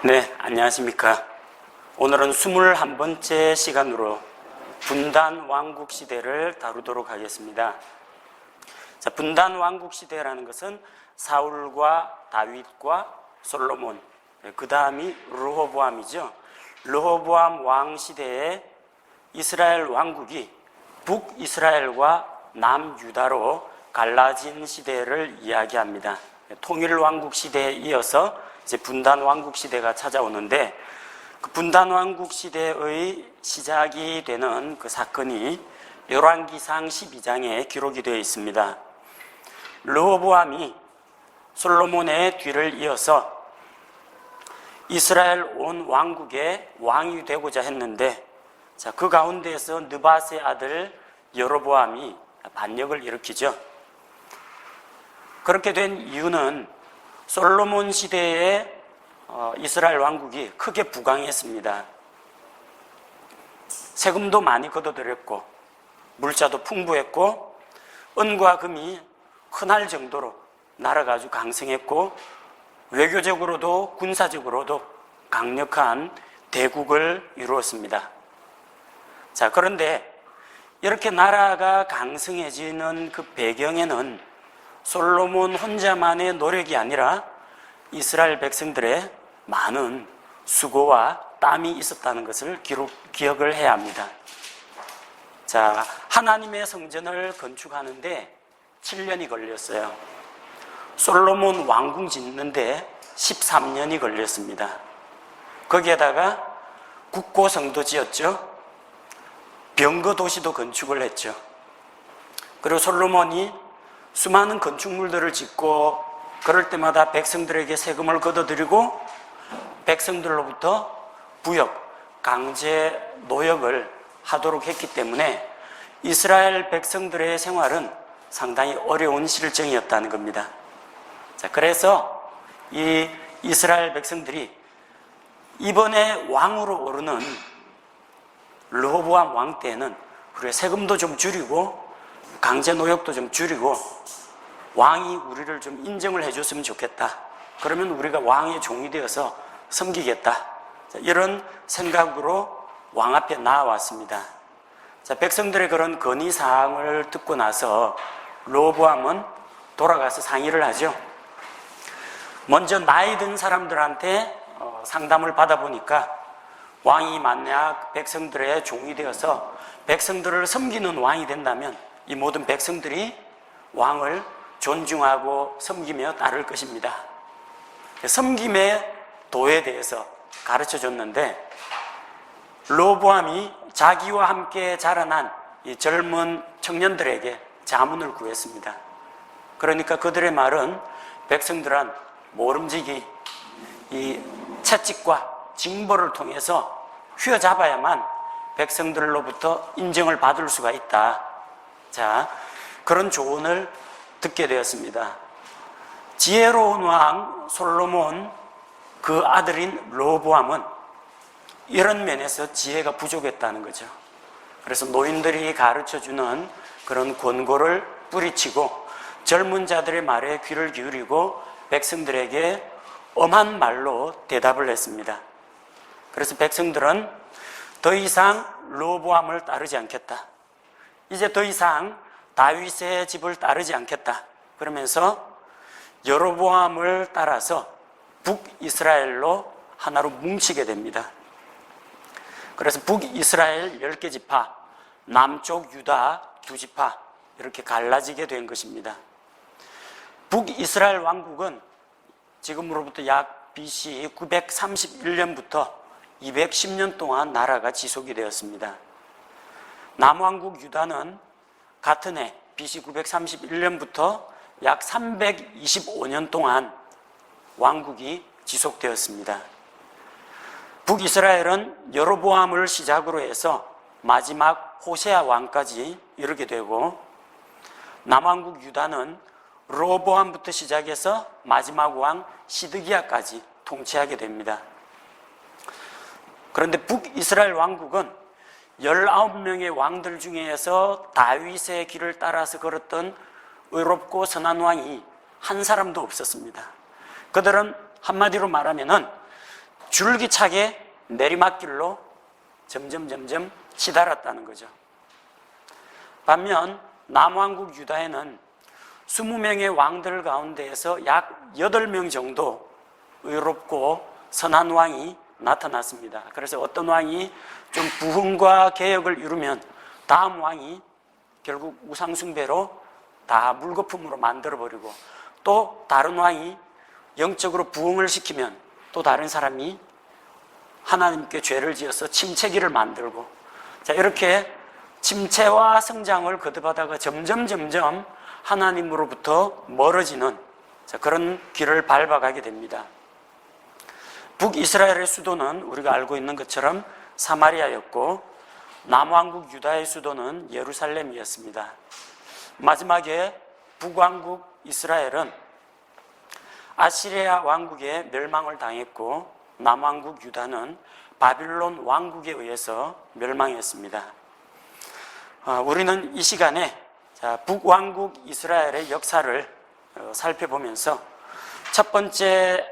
네, 안녕하십니까. 오늘은 21번째 시간으로 분단 왕국 시대를 다루도록 하겠습니다. 자, 분단 왕국 시대라는 것은 사울과 다윗과 솔로몬, 그 다음이 르호보암이죠. 르호보암 왕 시대에 이스라엘 왕국이 북이스라엘과 남유다로 갈라진 시대를 이야기합니다. 통일 왕국 시대에 이어서 이제 분단 왕국 시대가 찾아오는데, 그 분단 왕국 시대의 시작이 되는 그 사건이 열왕기상 12장에 기록이 되어 있습니다. 르호보암이 솔로몬의 뒤를 이어서 이스라엘 온 왕국의 왕이 되고자 했는데, 자, 그 가운데에서 느밧의 아들 여로보암이 반역을 일으키죠. 그렇게 된 이유는 솔로몬 시대에 이스라엘 왕국이 크게 부강했습니다. 세금도 많이 걷어들였고 물자도 풍부했고 은과 금이 흔할 정도로 나라가 아주 강盛했고 외교적으로도 군사적으로도 강력한 대국을 이루었습니다. 자, 그런데 이렇게 나라가 강성해지는 그 배경에는 솔로몬 혼자만의 노력이 아니라 이스라엘 백성들의 많은 수고와 땀이 있었다는 것을 기억을 해야 합니다. 자, 하나님의 성전을 건축하는데 7년이 걸렸어요. 솔로몬 왕궁 짓는데 13년이 걸렸습니다. 거기에다가 국고성도 지었죠. 병거 도시도 건축을 했죠. 그리고 솔로몬이 수많은 건축물들을 짓고 그럴 때마다 백성들에게 세금을 걷어들이고 백성들로부터 부역, 강제 노역을 하도록 했기 때문에 이스라엘 백성들의 생활은 상당히 어려운 실정이었다는 겁니다. 자, 그래서 이 이스라엘 백성들이 이번에 왕으로 오르는 르호보암 왕 때에는 우리가 세금도 좀 줄이고 강제 노역도 좀 줄이고 왕이 우리를 좀 인정을 해줬으면 좋겠다. 그러면 우리가 왕의 종이 되어서 섬기겠다. 자, 이런 생각으로 왕 앞에 나와왔습니다. 자, 백성들의 그런 건의사항을 듣고 나서 르호보암은 돌아가서 상의를 하죠. 먼저 나이 든 사람들한테 상담을 받아보니까 왕이 만약 백성들의 종이 되어서 백성들을 섬기는 왕이 된다면 이 모든 백성들이 왕을 존중하고 섬기며 따를 것입니다. 섬김의 도에 대해서 가르쳐 줬는데 르호보암이 자기와 함께 자라난 이 젊은 청년들에게 자문을 구했습니다. 그러니까 그들의 말은 백성들은 모름지기 이 채찍과 징벌을 통해서 휘어잡아야만 백성들로부터 인정을 받을 수가 있다. 자, 그런 조언을 듣게 되었습니다. 지혜로운 왕 솔로몬 그 아들인 르호보암은 이런 면에서 지혜가 부족했다는 거죠. 그래서 노인들이 가르쳐주는 그런 권고를 뿌리치고 젊은 자들의 말에 귀를 기울이고 백성들에게 엄한 말로 대답을 했습니다. 그래서 백성들은 더 이상 르호보암을 따르지 않겠다. 이제 더 이상 다윗의 집을 따르지 않겠다. 그러면서 여로보암을 따라서 북이스라엘로 하나로 뭉치게 됩니다. 그래서 북이스라엘 10개 지파, 남쪽 유다 2지파 이렇게 갈라지게 된 것입니다. 북이스라엘 왕국은 지금으로부터 약 BC 931년부터 210년 동안 나라가 지속이 되었습니다. 남왕국 유다는 같은 해 BC 931년부터 약 325년 동안 왕국이 지속되었습니다. 북이스라엘은 여로보암을 시작으로 해서 마지막 호세아 왕까지 이르게 되고 남왕국 유다는 르호보암부터 시작해서 마지막 왕 시드기야까지 통치하게 됩니다. 그런데 북이스라엘 왕국은 19명의 왕들 중에서 다윗의 길을 따라서 걸었던 의롭고 선한 왕이 한 사람도 없었습니다. 그들은 한마디로 말하면은 줄기차게 내리막길로 점점 치달았다는 거죠. 반면 남왕국 유다에는 20명의 왕들 가운데에서 약 8명 정도 의롭고 선한 왕이 나타났습니다. 그래서 어떤 왕이 좀 부흥과 개혁을 이루면 다음 왕이 결국 우상숭배로 다 물거품으로 만들어버리고, 또 다른 왕이 영적으로 부흥을 시키면 또 다른 사람이 하나님께 죄를 지어서 침체기를 만들고, 자, 이렇게 침체와 성장을 거듭하다가 점점 하나님으로부터 멀어지는, 자, 그런 길을 밟아가게 됩니다. 북이스라엘의 수도는 우리가 알고 있는 것처럼 사마리아였고, 남왕국 유다의 수도는 예루살렘이었습니다. 마지막에 북왕국 이스라엘은 아시리아 왕국의 멸망을 당했고, 남왕국 유다는 바빌론 왕국에 의해서 멸망했습니다. 우리는 이 시간에 북왕국 이스라엘의 역사를 살펴보면서 첫 번째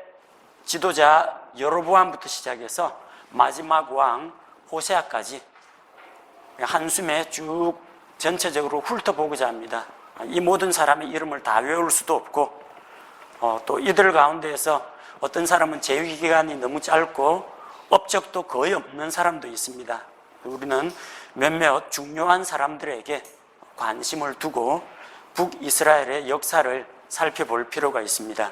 지도자 여로보암부터 시작해서 마지막 왕 호세아까지 한숨에 쭉 전체적으로 훑어보고자 합니다. 이 모든 사람의 이름을 다 외울 수도 없고, 또 이들 가운데에서 어떤 사람은 재위 기간이 너무 짧고 업적도 거의 없는 사람도 있습니다. 우리는 몇몇 중요한 사람들에게 관심을 두고 북이스라엘의 역사를 살펴볼 필요가 있습니다.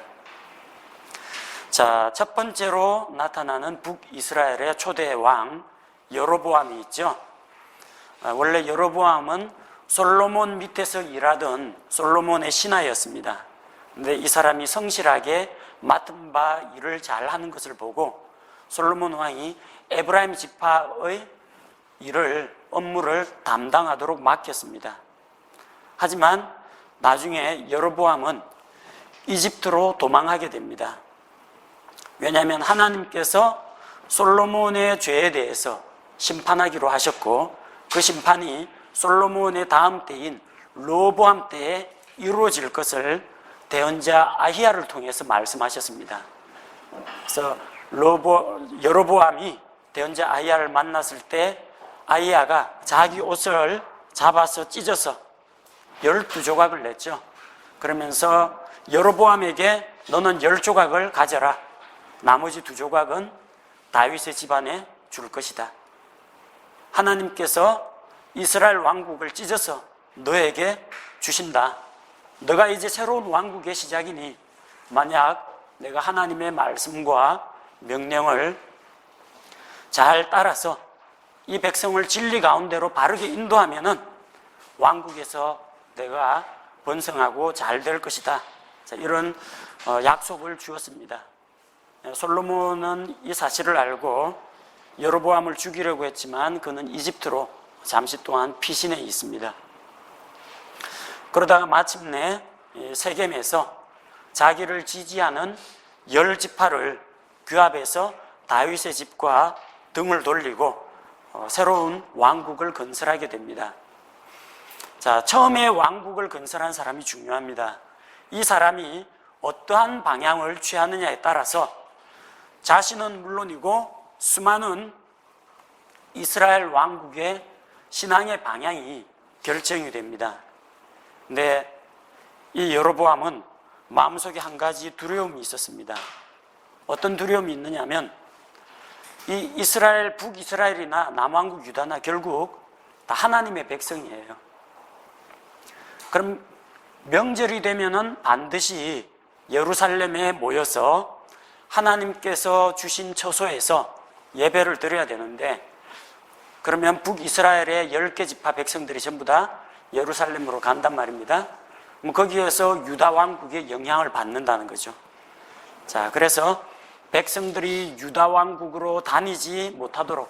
자, 첫 번째로 나타나는 북이스라엘의 초대 왕 여로보암이 있죠. 원래 여로보암은 솔로몬 밑에서 일하던 솔로몬의 신하였습니다. 그런데 이 사람이 성실하게 맡은 바 일을 잘하는 것을 보고 솔로몬 왕이 에브라임 지파의 업무를 담당하도록 맡겼습니다. 하지만 나중에 여로보암은 이집트로 도망하게 됩니다. 왜냐하면 하나님께서 솔로몬의 죄에 대해서 심판하기로 하셨고, 그 심판이 솔로몬의 다음 때인 르호보암 때에 이루어질 것을 대언자 아히야를 통해서 말씀하셨습니다. 그래서 여로보암이 대언자 아히야를 만났을 때 아히야가 자기 옷을 잡아서 찢어서 12조각을 냈죠. 그러면서 여로보암에게 너는 10조각을 가져라. 나머지 2조각은 다윗의 집안에 줄 것이다. 하나님께서 이스라엘 왕국을 찢어서 너에게 주신다. 너가 이제 새로운 왕국의 시작이니 만약 내가 하나님의 말씀과 명령을 잘 따라서 이 백성을 진리 가운데로 바르게 인도하면은 왕국에서 내가 번성하고 잘 될 것이다. 자, 이런 약속을 주었습니다. 솔로몬은 이 사실을 알고 여로보암을 죽이려고 했지만 그는 이집트로 잠시 동안 피신해 있습니다. 그러다가 마침내 세겜에서 자기를 지지하는 10지파를 규합해서 다윗의 집과 등을 돌리고 새로운 왕국을 건설하게 됩니다. 자, 처음에 왕국을 건설한 사람이 중요합니다. 이 사람이 어떠한 방향을 취하느냐에 따라서 자신은 물론이고 수많은 이스라엘 왕국의 신앙의 방향이 결정이 됩니다. 근데 이 여로보암은 마음속에 한 가지 두려움이 있었습니다. 어떤 두려움이 있느냐면 이 이스라엘, 북이스라엘이나 남왕국 유다나 결국 다 하나님의 백성이에요. 그럼 명절이 되면은 반드시 예루살렘에 모여서 하나님께서 주신 처소에서 예배를 드려야 되는데, 그러면 북이스라엘의 10개 지파 백성들이 전부 다 예루살렘으로 간단 말입니다. 거기에서 유다 왕국의 영향을 받는다는 거죠. 자, 그래서 백성들이 유다 왕국으로 다니지 못하도록,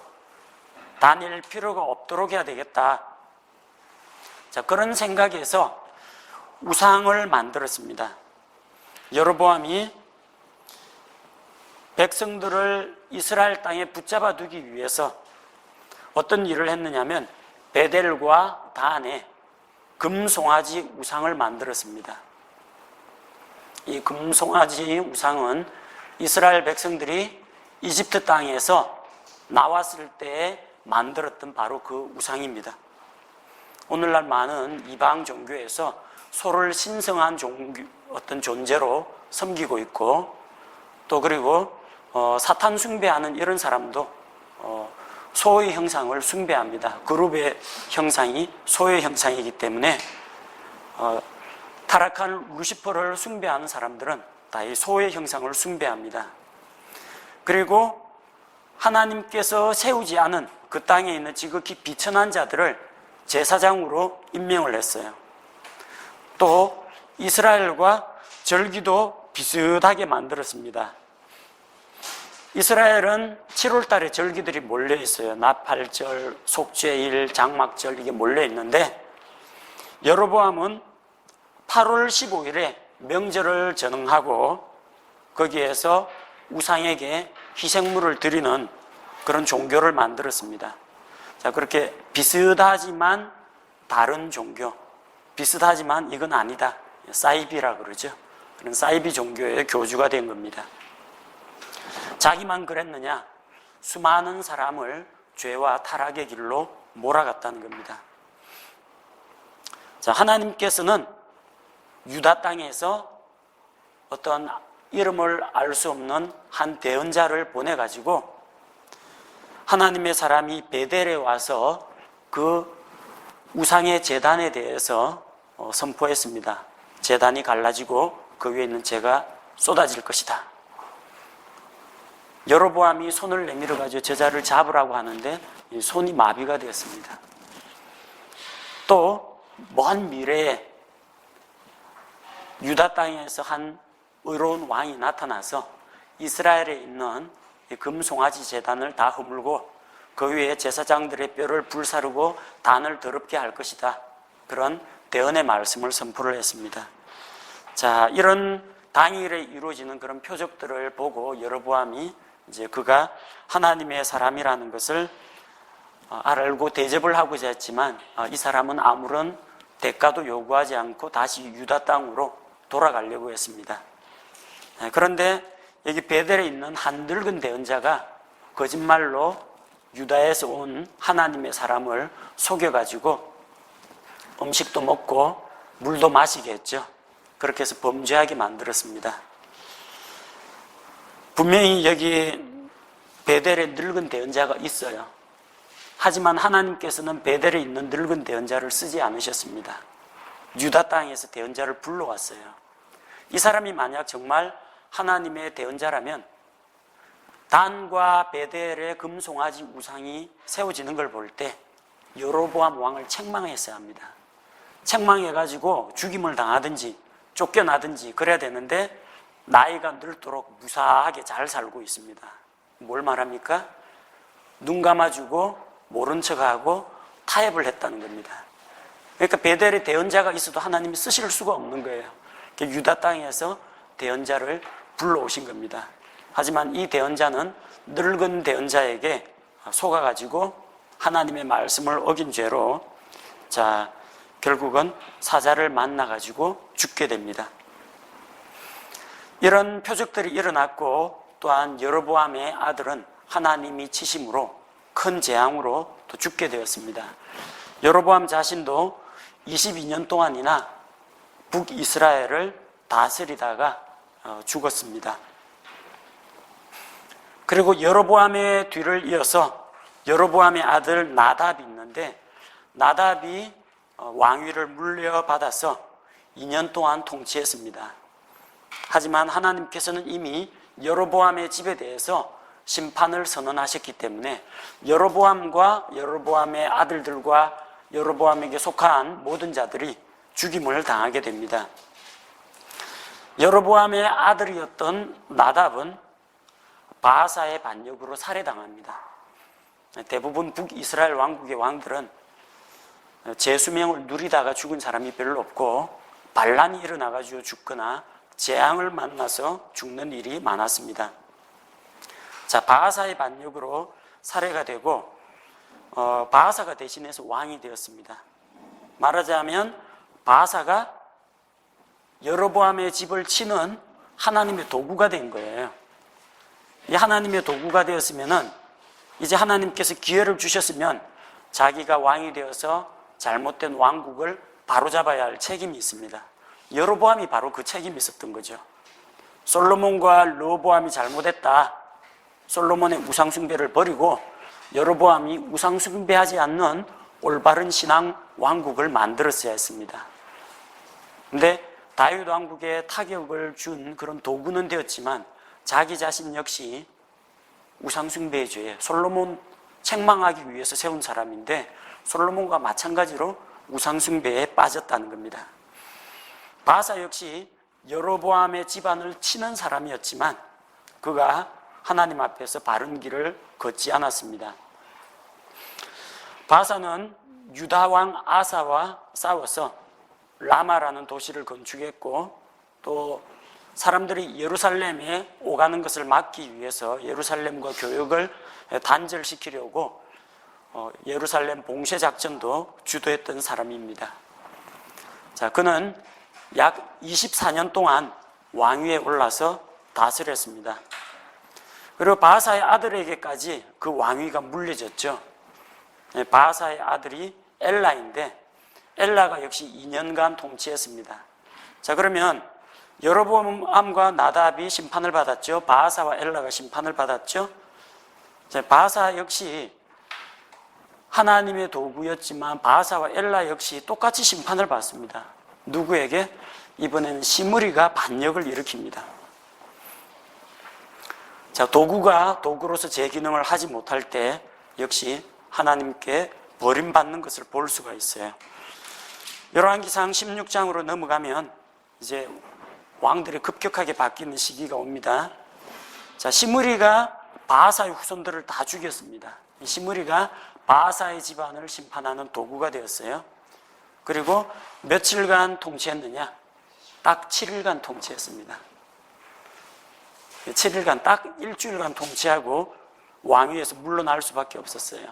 다닐 필요가 없도록 해야 되겠다. 자, 그런 생각에서 우상을 만들었습니다. 여로보암이 백성들을 이스라엘 땅에 붙잡아 두기 위해서 어떤 일을 했느냐면 베델과 단에 금송아지 우상을 만들었습니다. 이 금송아지 우상은 이스라엘 백성들이 이집트 땅에서 나왔을 때 만들었던 바로 그 우상입니다. 오늘날 많은 이방 종교에서 소를 신성한 어떤 존재로 섬기고 있고, 또 그리고 사탄 숭배하는 이런 사람도 소의 형상을 숭배합니다. 그룹의 형상이 소의 형상이기 때문에 타락한 루시퍼를 숭배하는 사람들은 다 이 소의 형상을 숭배합니다. 그리고 하나님께서 세우지 않은 그 땅에 있는 지극히 비천한 자들을 제사장으로 임명을 했어요. 또 이스라엘과 절기도 비슷하게 만들었습니다. 이스라엘은 7월 달에 절기들이 몰려 있어요. 나팔절, 속죄일, 장막절 이게 몰려 있는데, 여로보암은 8월 15일에 명절을 전응하고 거기에서 우상에게 희생물을 드리는 그런 종교를 만들었습니다. 자, 그렇게 비슷하지만 다른 종교, 비슷하지만 이건 아니다, 사이비라 그러죠. 그런 사이비 종교의 교주가 된 겁니다. 자기만 그랬느냐? 수많은 사람을 죄와 타락의 길로 몰아갔다는 겁니다. 자, 하나님께서는 유다 땅에서 어떤 이름을 알 수 없는 한 대언자를 보내가지고 하나님의 사람이 베델에 와서 그 우상의 제단에 대해서 선포했습니다. 제단이 갈라지고 그 위에 있는 재가 쏟아질 것이다. 여로보암이 손을 내밀어 가지고 제자를 잡으라고 하는데 손이 마비가 되었습니다. 또 먼 미래에 유다 땅에서 한 의로운 왕이 나타나서 이스라엘에 있는 금송아지 제단을 다 허물고 그 위에 제사장들의 뼈를 불사르고 단을 더럽게 할 것이다. 그런 대언의 말씀을 선포를 했습니다. 자, 이런 당일에 이루어지는 그런 표적들을 보고 여로보암이 이제 그가 하나님의 사람이라는 것을 알고 대접을 하고자 했지만 이 사람은 아무런 대가도 요구하지 않고 다시 유다 땅으로 돌아가려고 했습니다. 그런데 여기 베델에 있는 한 늙은 대언자가 거짓말로 유다에서 온 하나님의 사람을 속여가지고 음식도 먹고 물도 마시게 했죠. 그렇게 해서 범죄하게 만들었습니다. 분명히 여기 베델에 늙은 대언자가 있어요. 하지만 하나님께서는 베델에 있는 늙은 대언자를 쓰지 않으셨습니다. 유다 땅에서 대언자를 불러왔어요. 이 사람이 만약 정말 하나님의 대언자라면 단과 베델의 금송아지 우상이 세워지는 걸 볼 때 여로보암 왕을 책망했어야 합니다. 책망해가지고 죽임을 당하든지 쫓겨나든지 그래야 되는데 나이가 늙도록 무사하게 잘 살고 있습니다. 뭘 말합니까? 눈 감아주고 모른 척하고 타협을 했다는 겁니다. 그러니까 베델에 대언자가 있어도 하나님이 쓰실 수가 없는 거예요. 유다 땅에서 대언자를 불러오신 겁니다. 하지만 이 대언자는 늙은 대언자에게 속아가지고 하나님의 말씀을 어긴 죄로 자 결국은 사자를 만나가지고 죽게 됩니다. 이런 표적들이 일어났고 또한 여로보암의 아들은 하나님이 치심으로 큰 재앙으로 또 죽게 되었습니다. 여로보암 자신도 22년 동안이나 북이스라엘을 다스리다가 죽었습니다. 그리고 여로보암의 뒤를 이어서 여로보암의 아들 나답이 있는데 나답이 왕위를 물려받아서 2년 동안 통치했습니다. 하지만 하나님께서는 이미 여로보암의 집에 대해서 심판을 선언하셨기 때문에 여로보암과 여로보암의 아들들과 여로보암에게 속한 모든 자들이 죽임을 당하게 됩니다. 여로보암의 아들이었던 나답은 바하사의 반역으로 살해당합니다. 대부분 북이스라엘 왕국의 왕들은 재수명을 누리다가 죽은 사람이 별로 없고 반란이 일어나가지고 죽거나 재앙을 만나서 죽는 일이 많았습니다. 자, 바하사의 반역으로 살해가 되고 바하사가 대신해서 왕이 되었습니다. 말하자면 바하사가 여로보암의 집을 치는 하나님의 도구가 된 거예요. 이 하나님의 도구가 되었으면은 이제 하나님께서 기회를 주셨으면 자기가 왕이 되어서 잘못된 왕국을 바로잡아야 할 책임이 있습니다. 여로보암이 바로 그 책임이 있었던 거죠. 솔로몬과 르호보암이 잘못했다. 솔로몬의 우상숭배를 버리고 여로보암이 우상숭배하지 않는 올바른 신앙 왕국을 만들었어야 했습니다. 근데 다윗 왕국에 타격을 준 그런 도구는 되었지만 자기 자신 역시 우상숭배의 죄에 솔로몬 책망하기 위해서 세운 사람인데 솔로몬과 마찬가지로 우상숭배에 빠졌다는 겁니다. 바사 역시 여로보암의 집안을 치는 사람이었지만 그가 하나님 앞에서 바른 길을 걷지 않았습니다. 바사는 유다 왕 아사와 싸워서 라마라는 도시를 건축했고 또 사람들이 예루살렘에 오가는 것을 막기 위해서 예루살렘과 교역을 단절시키려고 예루살렘 봉쇄 작전도 주도했던 사람입니다. 자, 그는 약 24년 동안 왕위에 올라서 다스렸습니다. 그리고 바사의 아들에게까지 그 왕위가 물려졌죠. 바사의 아들이 엘라인데 엘라가 역시 2년간 통치했습니다. 자, 그러면 여로보암과 나답이 심판을 받았죠. 바사와 엘라가 심판을 받았죠. 자, 바사 역시 하나님의 도구였지만 바사와 엘라 역시 똑같이 심판을 받습니다. 누구에게? 이번에는 시므리가 반역을 일으킵니다. 자, 도구가 도구로서 제 기능을 하지 못할 때 역시 하나님께 버림받는 것을 볼 수가 있어요. 열왕기상 16장으로 넘어가면 이제 왕들이 급격하게 바뀌는 시기가 옵니다. 자, 시므리가 바하사의 후손들을 다 죽였습니다. 시므리가 바하사의 집안을 심판하는 도구가 되었어요. 그리고 며칠간 통치했느냐? 딱 7일간 통치했습니다. 7일간, 딱 일주일간 통치하고 왕위에서 물러날 수밖에 없었어요.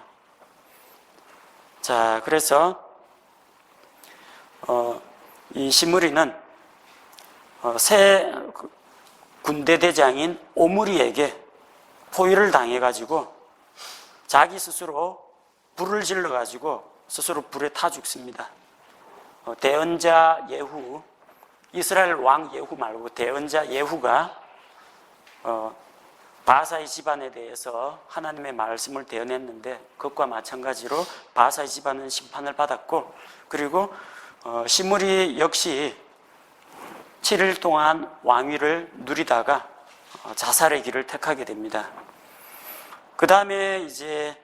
자, 그래서 이 시므리는 새 군대 대장인 오므리에게 포위를 당해가지고 자기 스스로 불을 질러가지고 스스로 불에 타 죽습니다. 대언자 예후, 이스라엘 왕 예후 말고 대언자 예후가 바사의 집안에 대해서 하나님의 말씀을 대언했는데 그것과 마찬가지로 바사의 집안은 심판을 받았고, 그리고 시므리 역시 7일 동안 왕위를 누리다가 자살의 길을 택하게 됩니다. 그 다음에 이제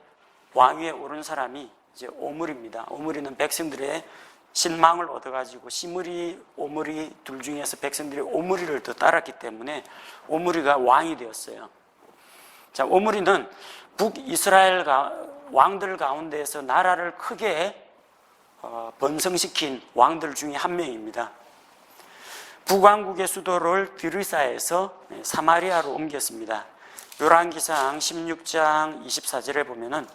왕위에 오른 사람이 이제 오므리입니다. 오므리는 백성들의 신망을 얻어가지고 시므리, 오므리 둘 중에서 백성들이 오므리를 더 따랐기 때문에 오므리가 왕이 되었어요. 자, 오므리는 북이스라엘 왕들 가운데에서 나라를 크게 번성시킨 왕들 중에 한 명입니다. 북왕국의 수도를 디르사에서 사마리아로 옮겼습니다. 열왕기상 16장 24절에 보면은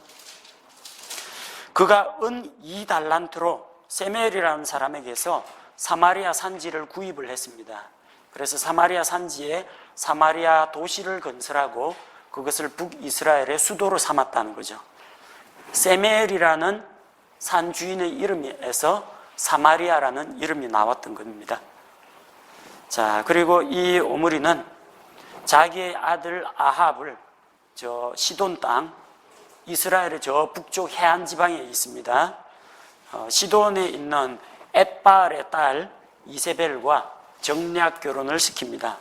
그가 은 2달란트로 세멜이라는 사람에게서 사마리아 산지를 구입을 했습니다. 그래서 사마리아 산지에 사마리아 도시를 건설하고 그것을 북이스라엘의 수도로 삼았다는 거죠. 세멜이라는 산 주인의 이름에서 사마리아라는 이름이 나왔던 겁니다. 자, 그리고 이 오므리는 자기의 아들 아합을 저 시돈 땅, 이스라엘의 저 북쪽 해안 지방에 있습니다. 시돈에 있는 엣바알의 딸 이세벨과 정략 결혼을 시킵니다.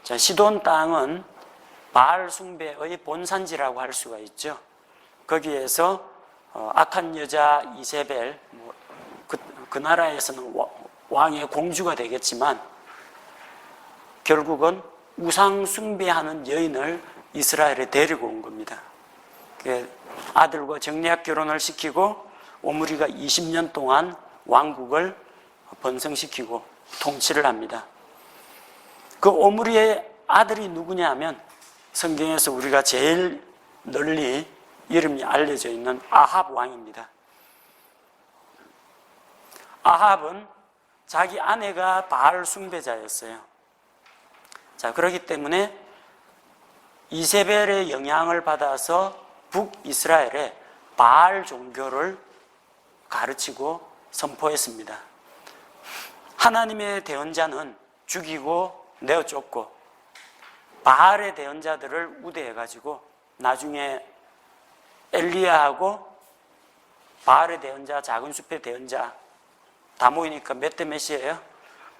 자, 시돈 땅은 바알 숭배의 본산지라고 할 수가 있죠. 거기에서 악한 여자 이세벨, 그 나라에서는 왕의 공주가 되겠지만 결국은 우상 숭배하는 여인을 이스라엘에 데리고 온 겁니다. 아들과 정략 결혼을 시키고 오므리가 20년 동안 왕국을 번성시키고 통치를 합니다. 그 오므리의 아들이 누구냐 하면 성경에서 우리가 제일 널리 이름이 알려져 있는 아합 왕입니다. 아합은 자기 아내가 바알 숭배자였어요. 자, 그렇기 때문에 이세벨의 영향을 받아서 북이스라엘에 바알 종교를 가르치고 선포했습니다. 하나님의 대언자는 죽이고 내어쫓고 바알의 대언자들을 우대해가지고 나중에 엘리야하고 바알의 대언자, 작은 숲의 대언자 다 모이니까 몇 대 몇이에요?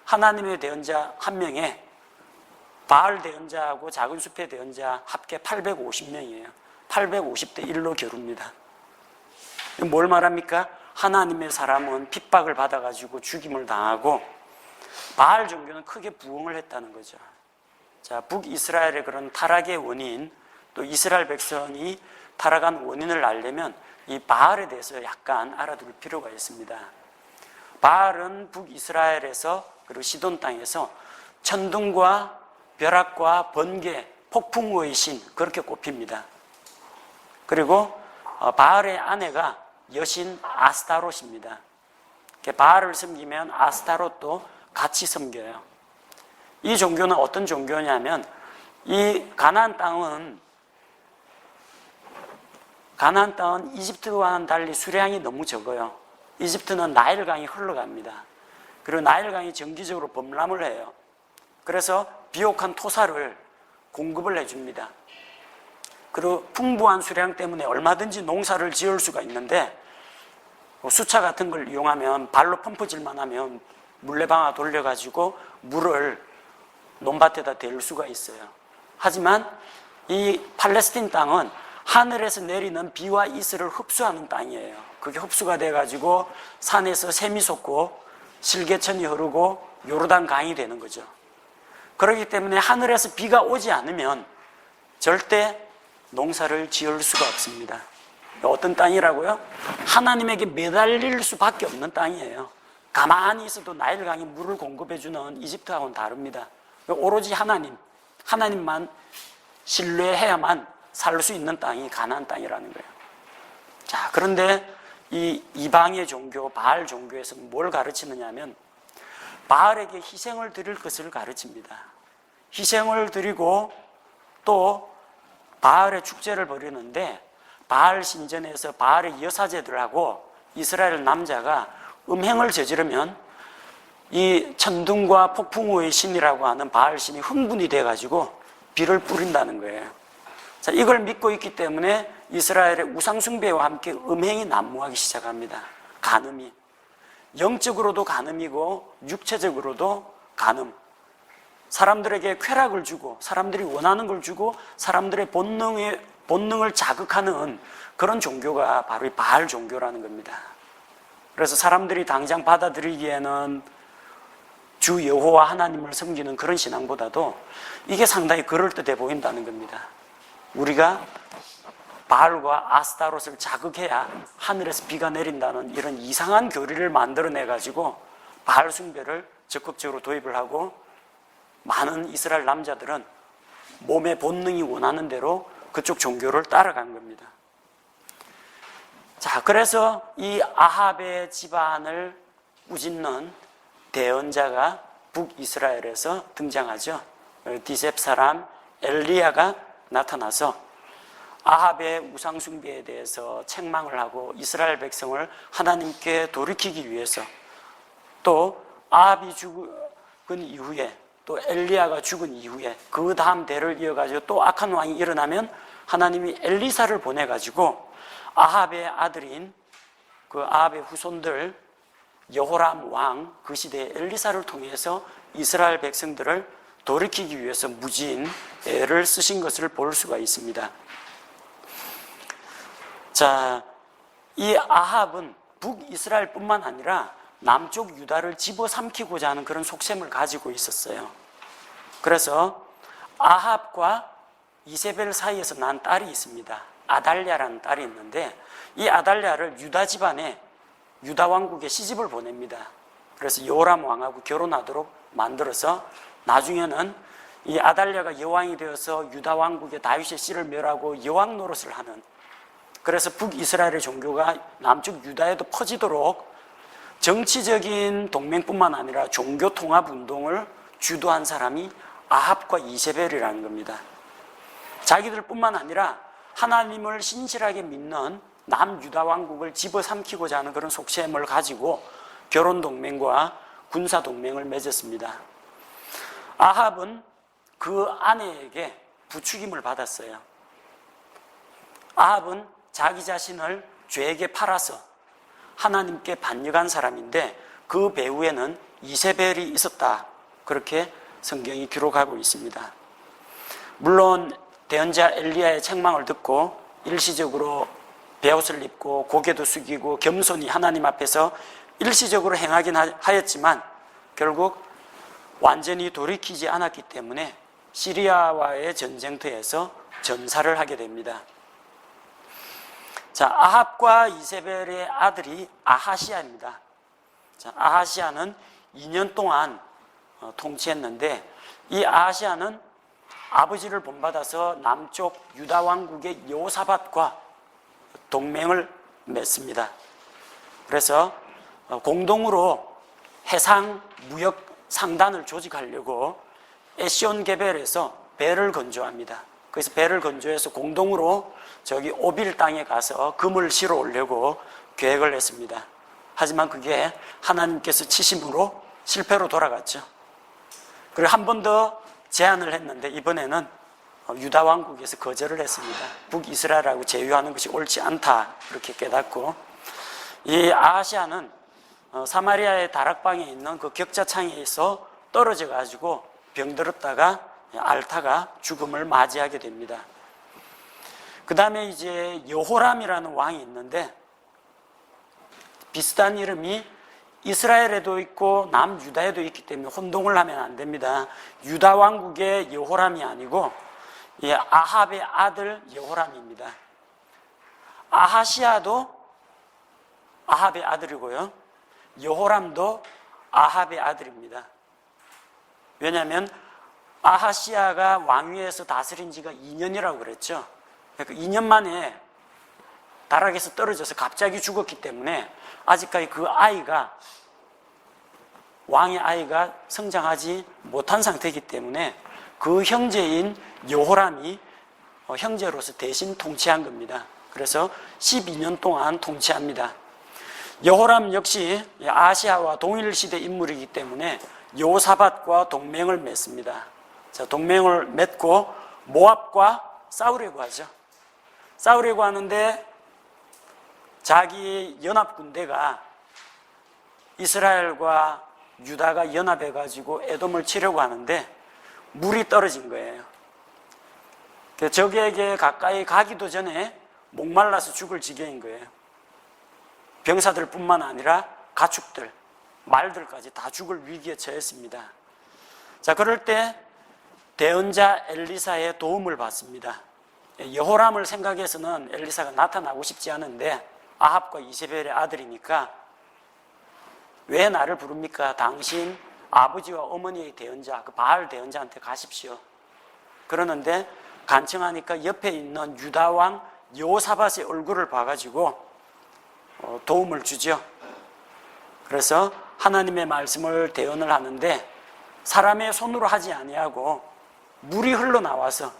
하나님의 대언자 한 명에 바알 대언자하고 작은 숲의 대언자 합계 850명이에요. 850대 1로 겨룹니다. 뭘 말합니까? 하나님의 사람은 핍박을 받아가지고 죽임을 당하고 바알 종교는 크게 부흥을 했다는 거죠. 자, 북이스라엘의 그런 타락의 원인, 또 이스라엘 백성이 타락한 원인을 알려면 이 바알에 대해서 약간 알아둘 필요가 있습니다. 바알은 북이스라엘에서 그리고 시돈 땅에서 천둥과 벼락과 번개, 폭풍우의 신 그렇게 꼽힙니다. 그리고 바알의 아내가 여신 아스타롯입니다. 바알을 섬기면 아스타롯도 같이 섬겨요. 이 종교는 어떤 종교냐면 이 가나안 땅은 이집트와는 달리 수량이 너무 적어요. 이집트는 나일강이 흘러갑니다. 그리고 나일강이 정기적으로 범람을 해요. 그래서 비옥한 토사를 공급을 해줍니다. 그리고 풍부한 수량 때문에 얼마든지 농사를 지을 수가 있는데 수차 같은 걸 이용하면 발로 펌프질만 하면 물레방아 돌려가지고 물을 논밭에다 댈 수가 있어요. 하지만 이 팔레스틴 땅은 하늘에서 내리는 비와 이슬을 흡수하는 땅이에요. 그게 흡수가 돼가지고 산에서 샘이 솟고 실개천이 흐르고 요르단 강이 되는 거죠. 그렇기 때문에 하늘에서 비가 오지 않으면 절대 농사를 지을 수가 없습니다. 어떤 땅이라고요? 하나님에게 매달릴 수밖에 없는 땅이에요. 가만히 있어도 나일강이 물을 공급해주는 이집트하고는 다릅니다. 오로지 하나님만 신뢰해야만 살 수 있는 땅이 가나안 땅이라는 거예요. 자, 그런데 이 이방의 종교, 바알 종교에서는 뭘 가르치느냐 하면 바알에게 희생을 드릴 것을 가르칩니다. 희생을 드리고 또 바알의 축제를 벌이는데 바알 신전에서 바알의 여사제들하고 이스라엘 남자가 음행을 저지르면 이 천둥과 폭풍우의 신이라고 하는 바알 신이 흥분이 돼가지고 비를 뿌린다는 거예요. 자, 이걸 믿고 있기 때문에 이스라엘의 우상숭배와 함께 음행이 난무하기 시작합니다. 간음이. 영적으로도 간음이고 육체적으로도 간음. 사람들에게 쾌락을 주고 사람들이 원하는 걸 주고 사람들의 본능을 자극하는 그런 종교가 바로 이 바알 종교라는 겁니다. 그래서 사람들이 당장 받아들이기에는 주 여호와 하나님을 섬기는 그런 신앙보다도 이게 상당히 그럴듯해 보인다는 겁니다. 우리가 바알과 아스타롯을 자극해야 하늘에서 비가 내린다는 이런 이상한 교리를 만들어내가지고 바알 숭배를 적극적으로 도입을 하고 많은 이스라엘 남자들은 몸의 본능이 원하는 대로 그쪽 종교를 따라간 겁니다. 자, 그래서 이 아합의 집안을 꾸짖는 대언자가 북이스라엘에서 등장하죠. 디셉 사람 엘리야가 나타나서 아합의 우상숭배에 대해서 책망을 하고 이스라엘 백성을 하나님께 돌이키기 위해서 또 아합이 죽은 이후에 또 엘리야가 죽은 이후에 그 다음 대를 이어가지고 또 악한 왕이 일어나면 하나님이 엘리사를 보내가지고 아합의 아들인 그 아합의 후손들 여호람 왕 그 시대의 엘리사를 통해서 이스라엘 백성들을 돌이키기 위해서 무진 애를 쓰신 것을 볼 수가 있습니다. 자, 이 아합은 북이스라엘뿐만 아니라 남쪽 유다를 집어삼키고자 하는 그런 속셈을 가지고 있었어요. 그래서 아합과 이세벨 사이에서 난 딸이 있습니다. 아달랴라는 딸이 있는데 이 아달랴를 유다 집안에 유다 왕국에 시집을 보냅니다. 그래서 요람 왕하고 결혼하도록 만들어서 나중에는 이 아달랴가 여왕이 되어서 유다 왕국의 다윗의 씨를 멸하고 여왕 노릇을 하는, 그래서 북이스라엘의 종교가 남쪽 유다에도 퍼지도록 정치적인 동맹뿐만 아니라 종교 통합 운동을 주도한 사람이 아합과 이세벨이라는 겁니다. 자기들뿐만 아니라 하나님을 신실하게 믿는 남유다 왕국을 집어삼키고자 하는 그런 속셈을 가지고 결혼동맹과 군사동맹을 맺었습니다. 아합은 그 아내에게 부추김을 받았어요. 아합은 자기 자신을 죄에게 팔아서 하나님께 반역한 사람인데 그 배후에는 이세벨이 있었다, 그렇게 성경이 기록하고 있습니다. 물론 대언자 엘리야의 책망을 듣고 일시적으로 베옷을 입고 고개도 숙이고 겸손히 하나님 앞에서 일시적으로 행하긴 하였지만 결국 완전히 돌이키지 않았기 때문에 시리아와의 전쟁터에서 전사를 하게 됩니다. 자, 아합과 이세벨의 아들이 아하시아입니다. 자, 아하시아는 2년 동안 통치했는데 이 아하시아는 아버지를 본받아서 남쪽 유다 왕국의 여호사밧과 동맹을 맺습니다. 그래서 공동으로 해상 무역 상단을 조직하려고 에시온 게벨에서 배를 건조합니다. 그래서 배를 건조해서 공동으로 저기 오빌 땅에 가서 금을 실어 오려고 계획을 했습니다. 하지만 그게 하나님께서 치심으로 실패로 돌아갔죠. 그리고 한 번 더 제안을 했는데 이번에는 유다 왕국에서 거절을 했습니다. 북이스라엘하고 제휴하는 것이 옳지 않다, 그렇게 깨닫고 이 아하시아는 사마리아의 다락방에 있는 그 격자창에서 떨어져 가지고 병들었다가 앓다가 죽음을 맞이하게 됩니다. 그 다음에 이제 여호람이라는 왕이 있는데 비슷한 이름이 이스라엘에도 있고 남유다에도 있기 때문에 혼동을 하면 안 됩니다. 유다 왕국의 여호람이 아니고 아합의 아들 여호람입니다. 아하시아도 아합의 아들이고요, 여호람도 아합의 아들입니다. 왜냐하면 아하시아가 왕위에서 다스린 지가 2년이라고 그랬죠. 그러니까 2년 만에 다락에서 떨어져서 갑자기 죽었기 때문에 아직까지 그 아이가, 왕의 아이가 성장하지 못한 상태이기 때문에 그 형제인 여호람이 형제로서 대신 통치한 겁니다. 그래서 12년 동안 통치합니다. 여호람 역시 아시아와 동일시대 인물이기 때문에 여호사밧과 동맹을 맺습니다. 자, 동맹을 맺고 모압과 싸우려고 하죠. 싸우려고 하는데 자기 연합군대가 이스라엘과 유다가 연합해가지고 에돔을 치려고 하는데 물이 떨어진 거예요. 적에게 가까이 가기도 전에 목말라서 죽을 지경인 거예요. 병사들 뿐만 아니라 가축들, 말들까지 다 죽을 위기에 처했습니다. 자, 그럴 때 대언자 엘리사의 도움을 받습니다. 여호람을 생각해서는 엘리사가 나타나고 싶지 않은데 아합과 이세벨의 아들이니까 왜 나를 부릅니까? 당신 아버지와 어머니의 대언자, 그 바알 대언자한테 가십시오. 그러는데 간청하니까 옆에 있는 유다 왕 여호사밧의 얼굴을 봐가지고 도움을 주죠. 그래서 하나님의 말씀을 대언을 하는데 사람의 손으로 하지 아니하고 물이 흘러나와서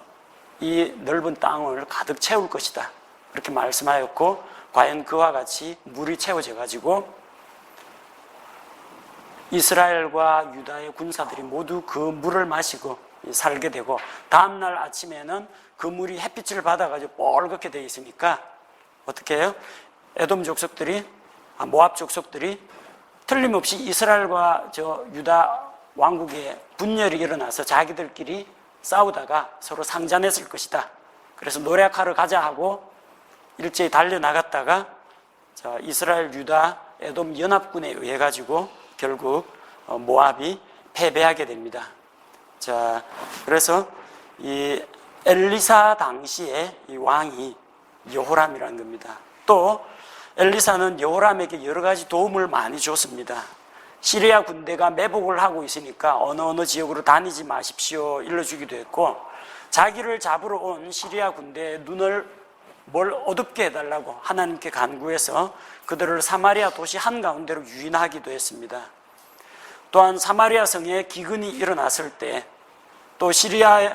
이 넓은 땅을 가득 채울 것이다, 그렇게 말씀하였고 과연 그와 같이 물이 채워져 가지고 이스라엘과 유다의 군사들이 모두 그 물을 마시고 살게 되고 다음날 아침에는 그 물이 햇빛을 받아가지고 뻘겋게 되어 있으니까 어떻게 해요? 에돔 족속들이, 모압 족속들이 틀림없이 이스라엘과 유다 왕국에 분열이 일어나서 자기들끼리 싸우다가 서로 상잔했을 것이다. 그래서 노력하러 가자 하고 일제히 달려나갔다가 이스라엘, 유다, 에돔 연합군에 의해 가지고 결국 모압이 패배하게 됩니다. 자, 그래서 이 엘리사 당시에 이 왕이 여호람이라는 겁니다. 또 엘리사는 여호람에게 여러 가지 도움을 많이 줬습니다. 시리아 군대가 매복을 하고 있으니까 어느 지역으로 다니지 마십시오 일러주기도 했고, 자기를 잡으러 온 시리아 군대의 눈을 어둡게 해달라고 하나님께 간구해서 그들을 사마리아 도시 한가운데로 유인하기도 했습니다. 또한 사마리아 성에 기근이 일어났을 때, 또 시리아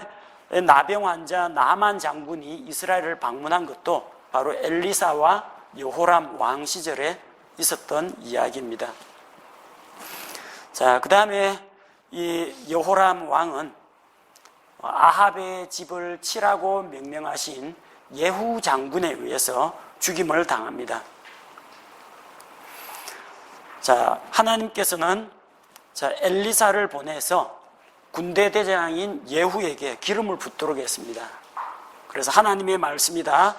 나병 환자 나만 장군이 이스라엘을 방문한 것도 바로 엘리사와 여호람 왕 시절에 있었던 이야기입니다. 자, 그 다음에 이 여호람 왕은 아합의 집을 치라고 명령하신 예후 장군에 의해서 죽임을 당합니다. 자, 하나님께서는 엘리사를 보내서 군대 대장인 예후에게 기름을 붓도록 했습니다. 그래서 하나님의 말씀이다.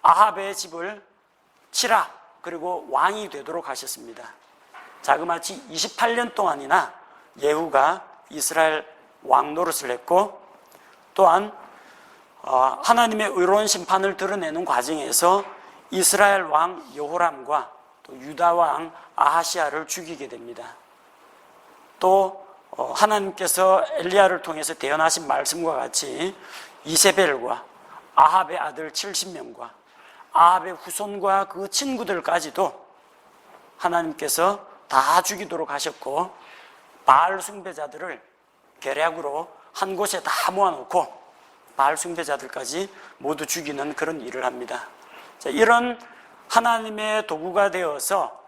아합의 집을 치라. 그리고 왕이 되도록 하셨습니다. 자그마치 28년 동안이나 예후가 이스라엘 왕 노릇을 했고, 또한 하나님의 의로운 심판을 드러내는 과정에서 이스라엘 왕 여호람과 또 유다 왕 아하시아를 죽이게 됩니다. 또 하나님께서 엘리야를 통해서 대언하신 말씀과 같이 이세벨과 아합의 아들 70명과 아합의 후손과 그 친구들까지도 하나님께서 다 죽이도록 하셨고, 바알 숭배자들을 계략으로 한 곳에 다 모아놓고 바알 숭배자들까지 모두 죽이는 그런 일을 합니다. 자, 이런 하나님의 도구가 되어서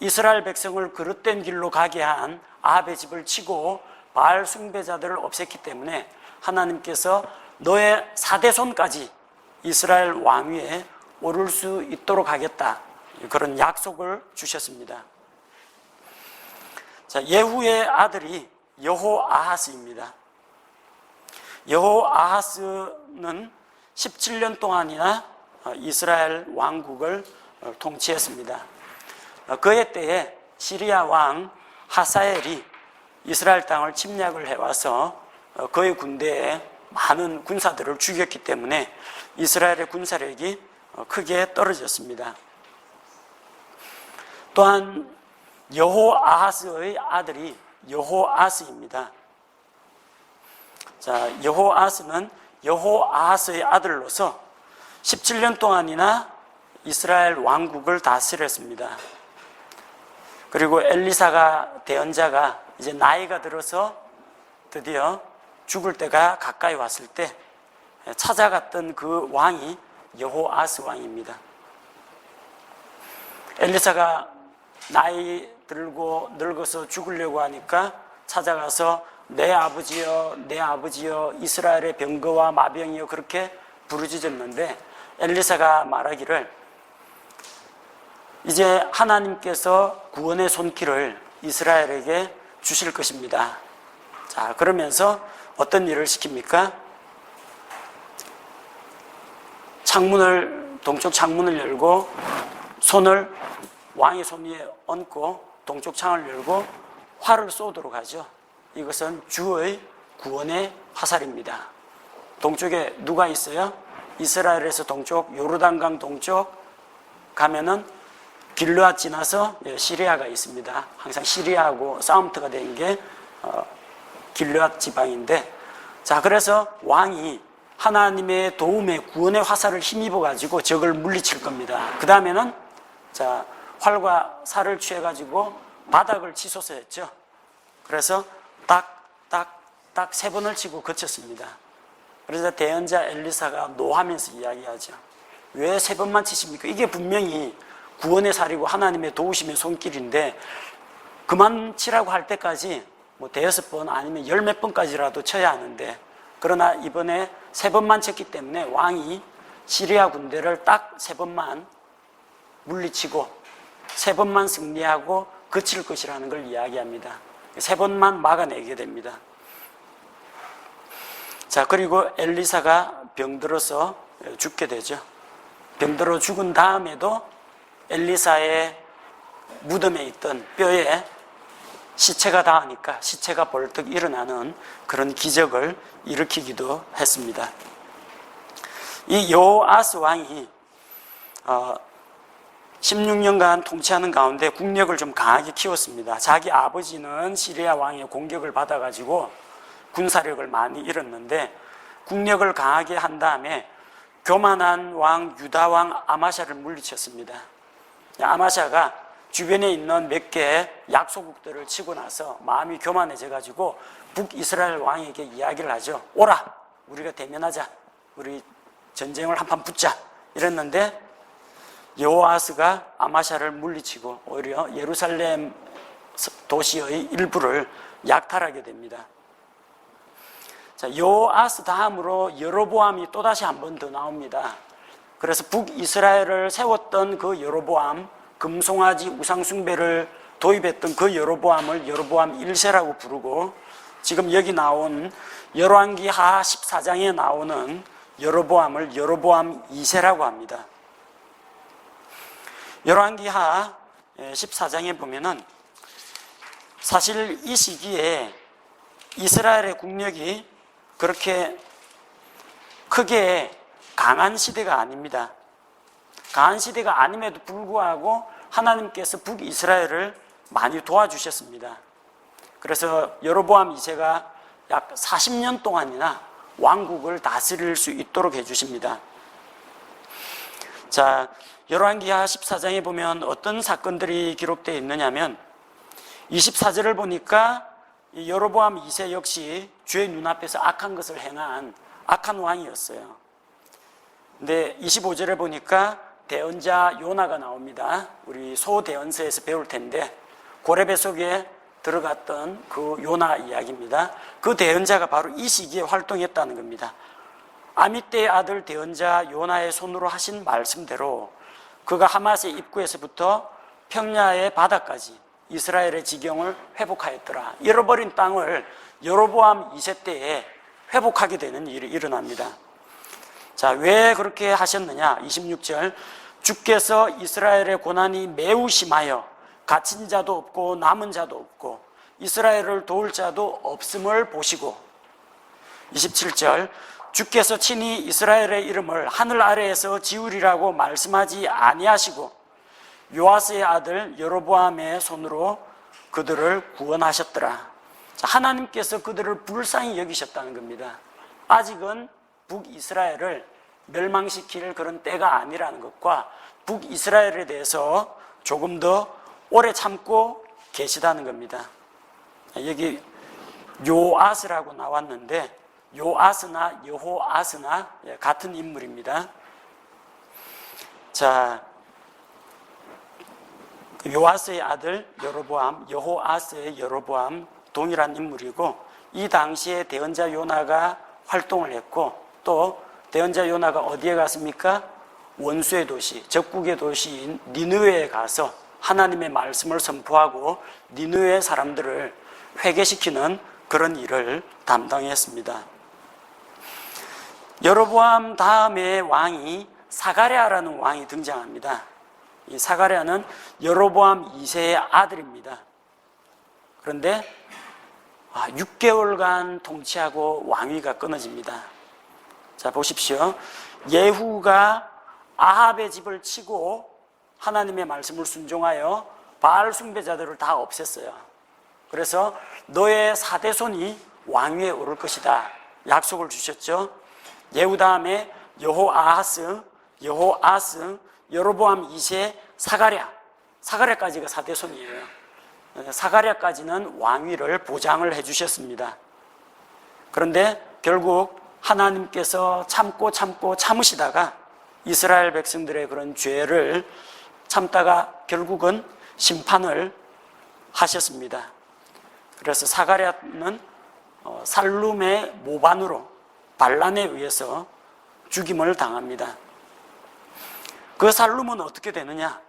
이스라엘 백성을 그릇된 길로 가게 한 아합의 집을 치고 바알 숭배자들을 없앴기 때문에 하나님께서 너의 4대손까지 이스라엘 왕위에 오를 수 있도록 하겠다, 그런 약속을 주셨습니다. 자, 예후의 아들이 여호아하스입니다. 여호아하스는 17년 동안이나 이스라엘 왕국을 통치했습니다. 그의 때에 시리아 왕 하사엘이 이스라엘 땅을 침략을 해와서 그의 군대에 많은 군사들을 죽였기 때문에 이스라엘의 군사력이 크게 떨어졌습니다. 또한 여호아하스의 아들이 여호아스입니다. 자, 여호아스는 여호아하스의 아들로서 17년 동안이나 이스라엘 왕국을 다스렸습니다. 그리고 엘리사가 대언자가 이제 나이가 들어서 드디어 죽을 때가 가까이 왔을 때 찾아갔던 그 왕이 여호아스 왕입니다. 엘리사가 나이 들고 늙어서 죽으려고 하니까 찾아가서 내 아버지여, 내 아버지여, 이스라엘의 병거와 마병이여, 그렇게 부르짖었는데 엘리사가 말하기를 이제 하나님께서 구원의 손길을 이스라엘에게 주실 것입니다. 자, 그러면서 어떤 일을 시킵니까? 동쪽 창문을 열고 손을 왕의 손 위에 얹고 동쪽 창을 열고 활을 쏘도록 하죠. 이것은 주의 구원의 화살입니다. 동쪽에 누가 있어요? 이스라엘에서 동쪽, 요르단강 동쪽 가면은 길르앗 지나서 시리아가 있습니다. 항상 시리아하고 싸움터가 된 게 길르앗 지방인데, 자, 그래서 왕이 하나님의 도움에 구원의 화살을 힘입어 가지고 적을 물리칠 겁니다. 그 다음에는 자, 활과 살을 취해 가지고 바닥을 치솟아 했죠. 그래서 딱 3번을 치고 그쳤습니다. 그래서 대언자 엘리사가 노하면서 이야기하죠. 왜 3번만 치십니까? 이게 분명히 구원의 살이고 하나님의 도우심의 손길인데 그만 치라고 할 때까지 뭐 5번 아니면 10몇 번까지라도 쳐야 하는데, 그러나 이번에 3번만 쳤기 때문에 왕이 시리아 군대를 딱 3번만 물리치고 3번만 승리하고 그칠 것이라는 걸 이야기합니다. 3번만 막아내게 됩니다. 자, 그리고 엘리사가 병들어서 죽게 되죠. 병들어 죽은 다음에도 엘리사의 무덤에 있던 뼈에 시체가 닿으니까 시체가 벌떡 일어나는 그런 기적을 일으키기도 했습니다. 이 여호아스 왕이 16년간 통치하는 가운데 국력을 좀 강하게 키웠습니다. 자기 아버지는 시리아 왕의 공격을 받아가지고 군사력을 많이 잃었는데 국력을 강하게 한 다음에 교만한 왕 유다 왕 아마샤를 물리쳤습니다. 아마샤가 주변에 있는 몇 개의 약소국들을 치고 나서 마음이 교만해져 가지고 북이스라엘 왕에게 이야기를 하죠. 오라, 우리가 대면하자, 우리 전쟁을 한판 붙자 이랬는데 여호아스가 아마샤를 물리치고 오히려 예루살렘 도시의 일부를 약탈하게 됩니다. 자, 여호아스 다음으로 여로보암이 또다시 한 번 더 나옵니다. 그래서 북이스라엘을 세웠던 그 여로보암, 금송아지 우상숭배를 도입했던 그 여로보암을 여로보암 1세라고 부르고, 지금 여기 나온 열왕기하 14장에 나오는 여로보암을 여로보암 2세라고 합니다. 열왕기하 14장에 보면은 사실 이 시기에 이스라엘의 국력이 그렇게 크게 강한 시대가 아닙니다. 강한 시대가 아님에도 불구하고 하나님께서 북이스라엘을 많이 도와주셨습니다. 그래서 여로보암 2세가 약 40년 동안이나 왕국을 다스릴 수 있도록 해주십니다. 자, 열왕기하 14장에 보면 어떤 사건들이 기록되어 있느냐면 24절을 보니까 이 여로보암 2세 역시 주의 눈앞에서 악한 것을 행한 악한 왕이었어요. 근데 25절에 보니까 대언자 요나가 나옵니다. 우리 소대언서에서 배울 텐데 고레배 속에 들어갔던 그 요나 이야기입니다. 그 대언자가 바로 이 시기에 활동했다는 겁니다. 아미떼의 아들 대언자 요나의 손으로 하신 말씀대로 그가 하맛의 입구에서부터 평야의 바다까지 이스라엘의 지경을 회복하였더라. 잃어버린 땅을 여로보암 2세 때에 회복하게 되는 일이 일어납니다. 자, 왜 그렇게 하셨느냐? 26절, 주께서 이스라엘의 고난이 매우 심하여 갇힌 자도 없고 남은 자도 없고 이스라엘을 도울 자도 없음을 보시고, 27절, 주께서 친히 이스라엘의 이름을 하늘 아래에서 지으리라고 말씀하지 아니하시고 요아스의 아들 여로보암의 손으로 그들을 구원하셨더라. 자, 하나님께서 그들을 불쌍히 여기셨다는 겁니다. 아직은 북이스라엘을 멸망시킬 그런 때가 아니라는 것과 북이스라엘에 대해서 조금 더 오래 참고 계시다는 겁니다. 여기 요아스라고 나왔는데 요아스나 여호아스나 같은 인물입니다. 자, 요아스의 아들 여로보암, 여호아스의 여로보암 동일한 인물이고, 이 당시에 대언자 요나가 활동을 했고, 또 대언자 요나가 어디에 갔습니까? 원수의 도시, 적국의 도시인 니느웨에 가서 하나님의 말씀을 선포하고 니느웨 사람들을 회개시키는 그런 일을 담당했습니다. 여로보암 다음에 왕이 사가랴라는 왕이 등장합니다. 이 사가랴는 여로보암 2세의 아들입니다. 그런데 6개월간 통치하고 왕위가 끊어집니다. 자, 보십시오. 예후가 아합의 집을 치고 하나님의 말씀을 순종하여 바알 숭배자들을 다 없앴어요. 그래서 너의 4대손이 왕위에 오를 것이다 약속을 주셨죠. 예후 다음에 여호아스, 여로보암 2세 사가랴까지가 4대손이에요. 사가랴까지는 왕위를 보장을 해주셨습니다. 그런데 결국 하나님께서 참으시다가 이스라엘 백성들의 그런 죄를 참다가 결국은 심판을 하셨습니다. 그래서 사가랴는 살룸의 모반으로 반란에 의해서 죽임을 당합니다. 그 살룸은 어떻게 되느냐?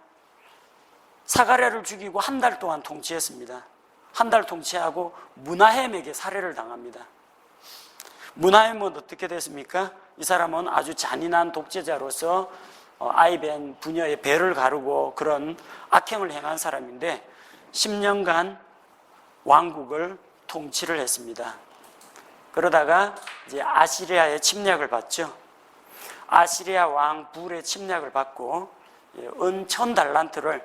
사가랴를 죽이고 한 달 동안 통치했습니다. 한 달 통치하고 므나헴에게 살해를 당합니다. 므나헴은 어떻게 됐습니까? 이 사람은 아주 잔인한 독재자로서 아이벤 부녀의 배를 가르고 그런 악행을 행한 사람인데 10년간 왕국을 통치를 했습니다. 그러다가 이제 아시리아의 침략을 받죠. 아시리아 왕 불의 침략을 받고 은 1000달란트를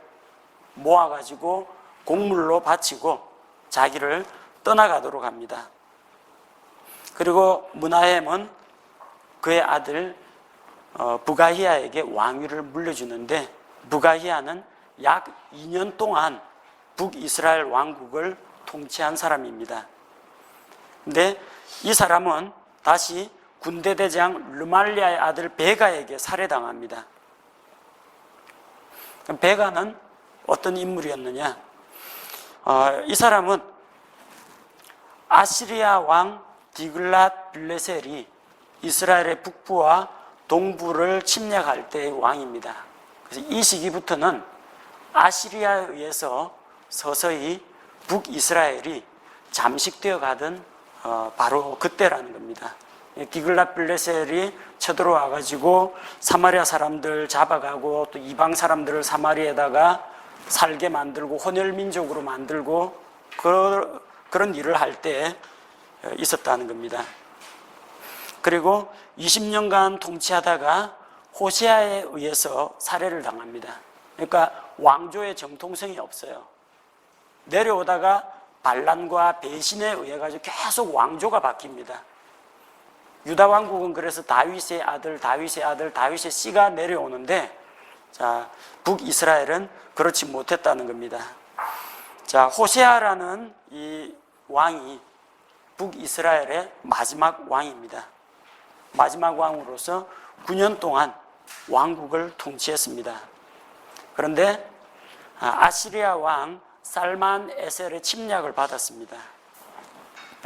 모아가지고 곡물로 바치고 자기를 떠나가도록 합니다. 그리고 므나헴은 그의 아들 부가히야에게 왕위를 물려주는데, 부가히야는 약 2년 동안 북이스라엘 왕국을 통치한 사람입니다. 근데 이 사람은 다시 군대대장 르말리아의 아들 베가에게 살해당합니다. 베가는 어떤 인물이었느냐? 이 사람은 아시리아 왕 디글랏 빌레셀이 이스라엘의 북부와 동부를 침략할 때의 왕입니다. 그래서 이 시기부터는 아시리아에 의해서 서서히 북이스라엘이 잠식되어 가던 바로 그때라는 겁니다. 디글랏 빌레셀이 쳐들어와 가지고 사마리아 사람들 잡아가고 또 이방 사람들을 사마리아에다가 살게 만들고 혼혈민족으로 만들고 그런 일을 할 때 있었다는 겁니다. 그리고 20년간 통치하다가 호세아에 의해서 살해를 당합니다. 그러니까 왕조의 정통성이 없어요. 내려오다가 반란과 배신에 의해 가지고 계속 왕조가 바뀝니다. 유다 왕국은 그래서 다윗의 아들 씨가 내려오는데, 자, 북이스라엘은 그렇지 못했다는 겁니다. 자, 호세아라는 이 왕이 북이스라엘의 마지막 왕입니다. 마지막 왕으로서 9년 동안 왕국을 통치했습니다. 그런데 아시리아 왕 살만 에셀의 침략을 받았습니다.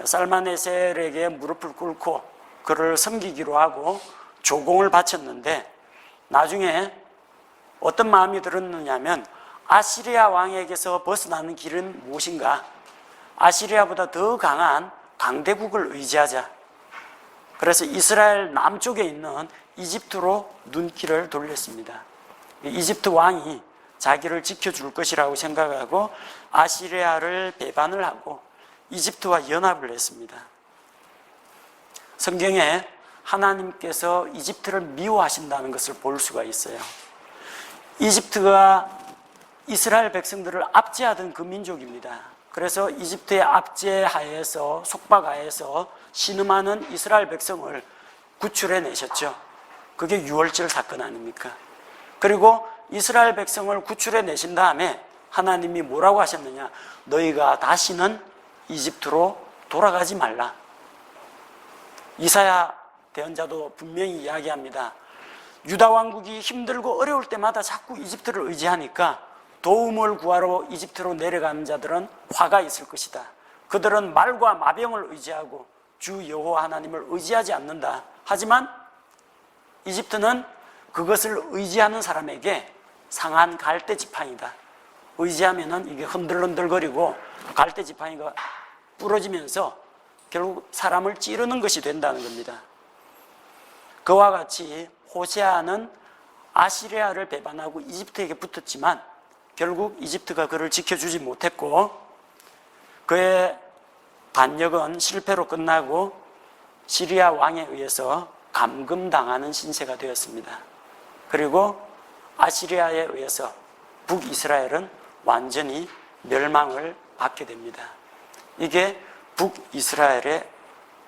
살만 에셀에게 무릎을 꿇고 그를 섬기기로 하고 조공을 바쳤는데, 나중에 어떤 마음이 들었느냐면 아시리아 왕에게서 벗어나는 길은 무엇인가? 아시리아보다 더 강한 강대국을 의지하자. 그래서 이스라엘 남쪽에 있는 이집트로 눈길을 돌렸습니다. 이집트 왕이 자기를 지켜줄 것이라고 생각하고 아시리아를 배반을 하고 이집트와 연합을 했습니다. 성경에 하나님께서 이집트를 미워하신다는 것을 볼 수가 있어요. 이집트가 이스라엘 백성들을 압제하던 그 민족입니다. 그래서 이집트의 압제하에서, 속박하에서 신음하는 이스라엘 백성을 구출해 내셨죠. 그게 유월절 사건 아닙니까? 그리고 이스라엘 백성을 구출해 내신 다음에 하나님이 뭐라고 하셨느냐? 너희가 다시는 이집트로 돌아가지 말라. 이사야 대언자도 분명히 이야기합니다. 유다 왕국이 힘들고 어려울 때마다 자꾸 이집트를 의지하니까 도움을 구하러 이집트로 내려가는 자들은 화가 있을 것이다. 그들은 말과 마병을 의지하고 주 여호와 하나님을 의지하지 않는다. 하지만 이집트는 그것을 의지하는 사람에게 상한 갈대 지팡이다. 의지하면은 이게 흔들흔들거리고 갈대 지팡이가 부러지면서 결국 사람을 찌르는 것이 된다는 겁니다. 그와 같이 호세아는 아시리아를 배반하고 이집트에게 붙었지만 결국 이집트가 그를 지켜주지 못했고 그의 반역은 실패로 끝나고 시리아 왕에 의해서 감금당하는 신세가 되었습니다. 그리고 아시리아에 의해서 북이스라엘은 완전히 멸망을 받게 됩니다. 이게 북이스라엘의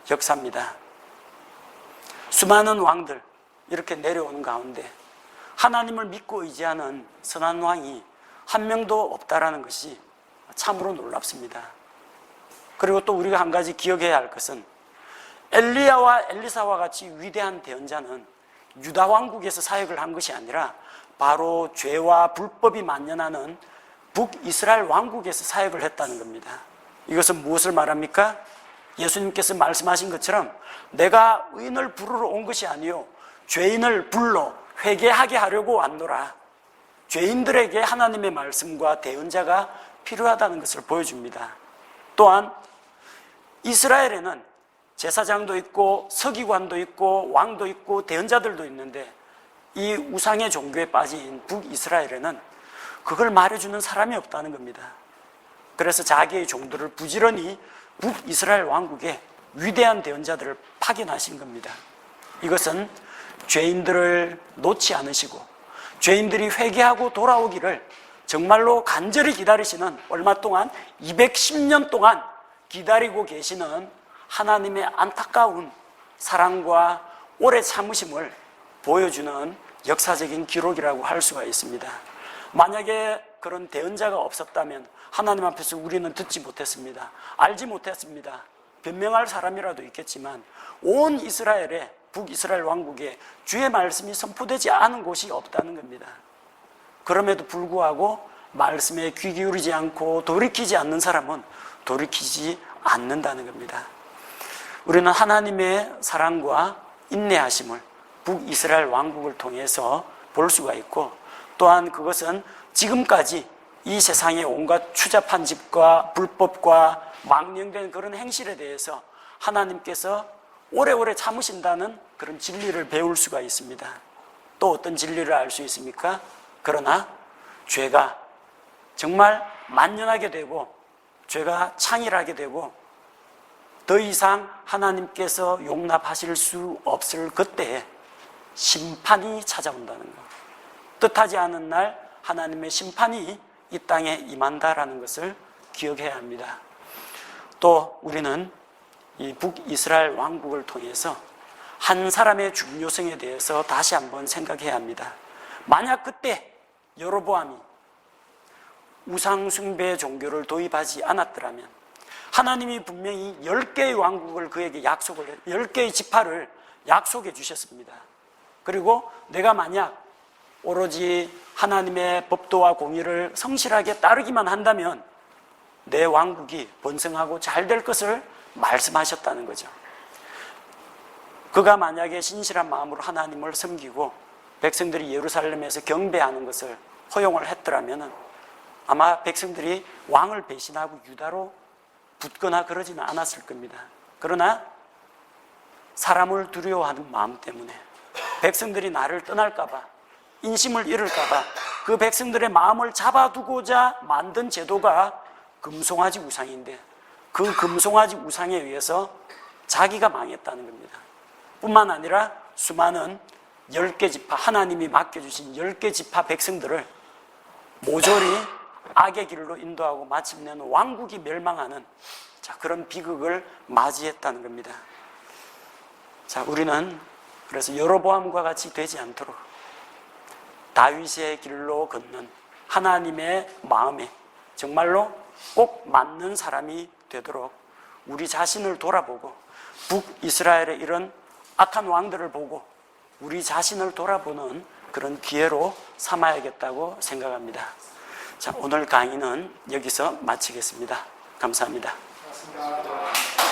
역사입니다. 수많은 왕들 이렇게 내려오는 가운데 하나님을 믿고 의지하는 선한 왕이 한 명도 없다라는 것이 참으로 놀랍습니다. 그리고 또 우리가 한 가지 기억해야 할 것은 엘리야와 엘리사와 같이 위대한 대언자는 유다 왕국에서 사역을 한 것이 아니라 바로 죄와 불법이 만연하는 북이스라엘 왕국에서 사역을 했다는 겁니다. 이것은 무엇을 말합니까? 예수님께서 말씀하신 것처럼 내가 의인을 부르러 온 것이 아니요 죄인을 불러 회개하게 하려고 왔노라. 죄인들에게 하나님의 말씀과 대언자가 필요하다는 것을 보여줍니다. 또한 이스라엘에는 제사장도 있고 서기관도 있고 왕도 있고 대언자들도 있는데 이 우상의 종교에 빠진 북이스라엘에는 그걸 말해주는 사람이 없다는 겁니다. 그래서 자기의 종들을 부지런히 북이스라엘 왕국에 위대한 대언자들을 파견하신 겁니다. 이것은 죄인들을 놓지 않으시고 죄인들이 회개하고 돌아오기를 정말로 간절히 기다리시는, 얼마 동안 210년 동안 기다리고 계시는 하나님의 안타까운 사랑과 오래 참으심을 보여주는 역사적인 기록이라고 할 수가 있습니다. 만약에 그런 대언자가 없었다면 하나님 앞에서 우리는 듣지 못했습니다. 알지 못했습니다. 변명할 사람이라도 있겠지만 온 이스라엘에 북이스라엘 왕국에 주의 말씀이 선포되지 않은 곳이 없다는 겁니다. 그럼에도 불구하고 말씀에 귀 기울이지 않고 돌이키지 않는 사람은 돌이키지 않는다는 겁니다. 우리는 하나님의 사랑과 인내하심을 북이스라엘 왕국을 통해서 볼 수가 있고, 또한 그것은 지금까지 이 세상의 온갖 추잡한 집과 불법과 망령된 그런 행실에 대해서 하나님께서 오래오래 참으신다는 그런 진리를 배울 수가 있습니다. 또 어떤 진리를 알 수 있습니까? 그러나 죄가 정말 만연하게 되고 죄가 창일하게 되고 더 이상 하나님께서 용납하실 수 없을 그때에 심판이 찾아온다는 것, 뜻하지 않은 날 하나님의 심판이 이 땅에 임한다라는 것을 기억해야 합니다. 또 우리는 이 북이스라엘 왕국을 통해서 한 사람의 중요성에 대해서 다시 한번 생각해야 합니다. 만약 그때 여로보암이 우상숭배 종교를 도입하지 않았더라면 하나님이 분명히 10개의 왕국을 그에게 10개의 지파를 약속해 주셨습니다. 그리고 내가 만약 오로지 하나님의 법도와 공의를 성실하게 따르기만 한다면 내 왕국이 번성하고 잘 될 것을 말씀하셨다는 거죠. 그가 만약에 신실한 마음으로 하나님을 섬기고 백성들이 예루살렘에서 경배하는 것을 허용을 했더라면 아마 백성들이 왕을 배신하고 유다로 붙거나 그러지는 않았을 겁니다. 그러나 사람을 두려워하는 마음 때문에 백성들이 나를 떠날까봐, 인심을 잃을까봐 그 백성들의 마음을 잡아두고자 만든 제도가 금송아지 우상인데, 그 금송아지 우상에 의해서 자기가 망했다는 겁니다. 뿐만 아니라 수많은 10개 지파, 하나님이 맡겨주신 10개 지파 백성들을 모조리 악의 길로 인도하고 마침내는 왕국이 멸망하는 그런 비극을 맞이했다는 겁니다. 우리는 그래서 여로보암과 같이 되지 않도록 다윗의 길로 걷는 하나님의 마음에 정말로 꼭 맞는 사람이 되도록 우리 자신을 돌아보고 북이스라엘의 이런 악한 왕들을 보고 우리 자신을 돌아보는 그런 기회로 삼아야겠다고 생각합니다. 오늘 강의는 여기서 마치겠습니다. 감사합니다.